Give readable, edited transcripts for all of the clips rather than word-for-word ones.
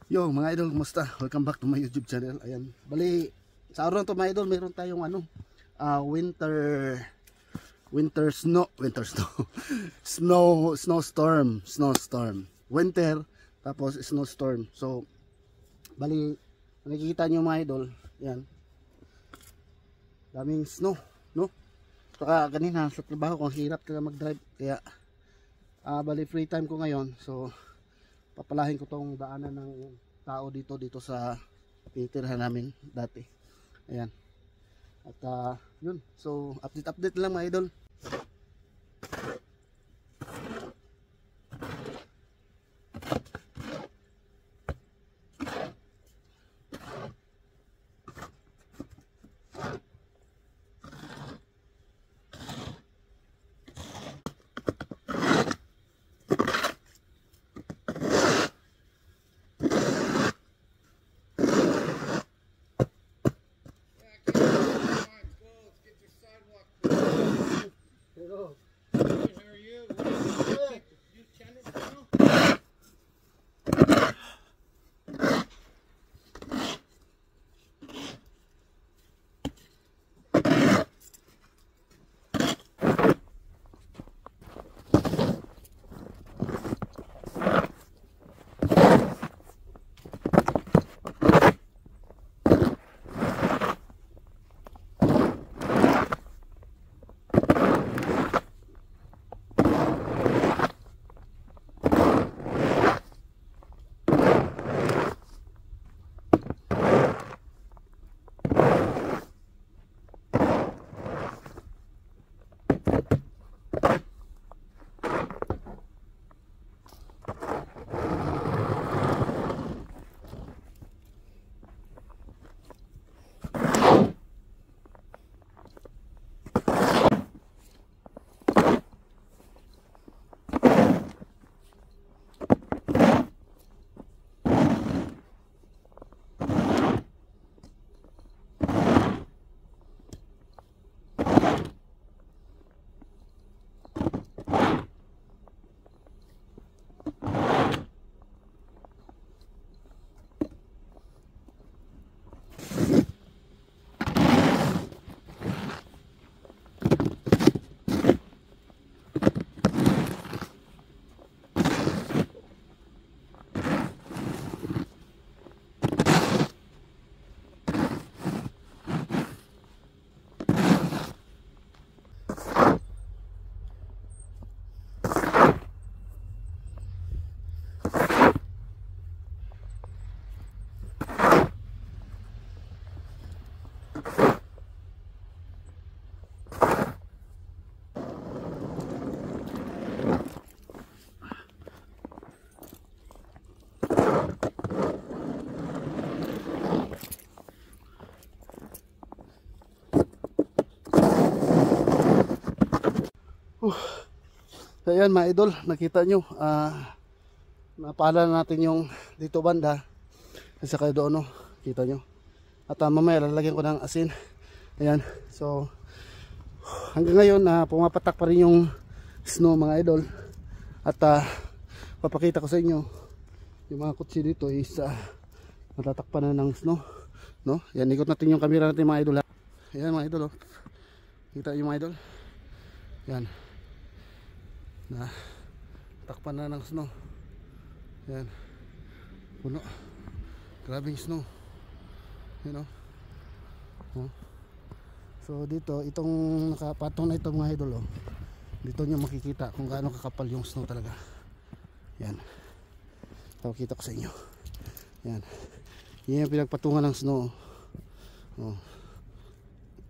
Yo mga idol, kumusta? Welcome back to my YouTube channel. Ayan, bali sa araw to mga idol, meron tayong winter snow snowstorm, winter tapos snowstorm. So bali nakikita niyo mga idol, yan, daming snow, no? Saka kanina sa trabaho ko hirap talaga mag-drive, kaya bali free time ko ngayon. So papalahin ko tong daanan ng tao dito sa tinitirhan namin dati. Ayan. At yun. So update lang mga idol. So ayan mga idol, nakita nyo, napala natin yung dito banda at saka doon, no? Kita nyo. At mamaya lalagyan ko ng asin. Ayan, so hanggang ngayon pumapatak pa rin yung snow mga idol. At papakita ko sa inyo yung mga kutsi dito is natatakpan na ng snow, no? Yan, ikot natin yung camera natin mga idol. Ayan mga idol, oh. Kita nyo mga idol. Yan, na takpan na ng snow. Yan, puno, grabing snow, you know. So dito, itong nakapatong na ito mga idol, oh, dito nyo makikita kung gaano kakapal yung snow talaga. Yan, pakita ko sa inyo. Yan, yan yung pinagpatungan ng snow, oh.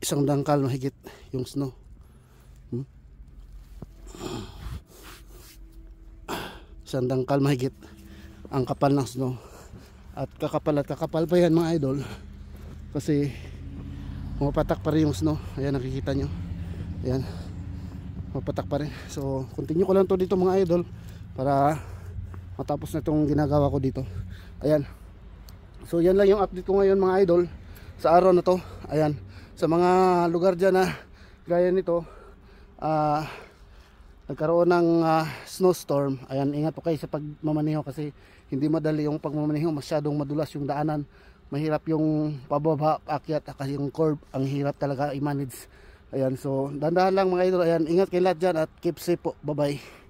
Isang dangkal mahigit yung snow. Isang dangkal mahigit ang kapal ng snow. At kakapal pa yan mga idol, kasi pumapatak pa rin yung snow. Ayan, nakikita nyo. Ayan, pumapatak pa rin. So continue ko lang to dito mga idol para matapos na itong ginagawa ko dito. Ayan, so yan lang yung update ko ngayon mga idol sa araw na to. Ayan, sa mga lugar dyan na gaya nito, nagkaroon ng snowstorm, ayan, ingat po kayo sa pagmamaneho kasi hindi madali yung pagmamaneho, masyadong madulas yung daanan, mahirap yung pababa, akyat, kasi yung curve, ang hirap talaga i-manage. Ayan, so dandahan lang mga idol. Ayan, ingat kayo lahat dyan at keep safe po. Bye bye.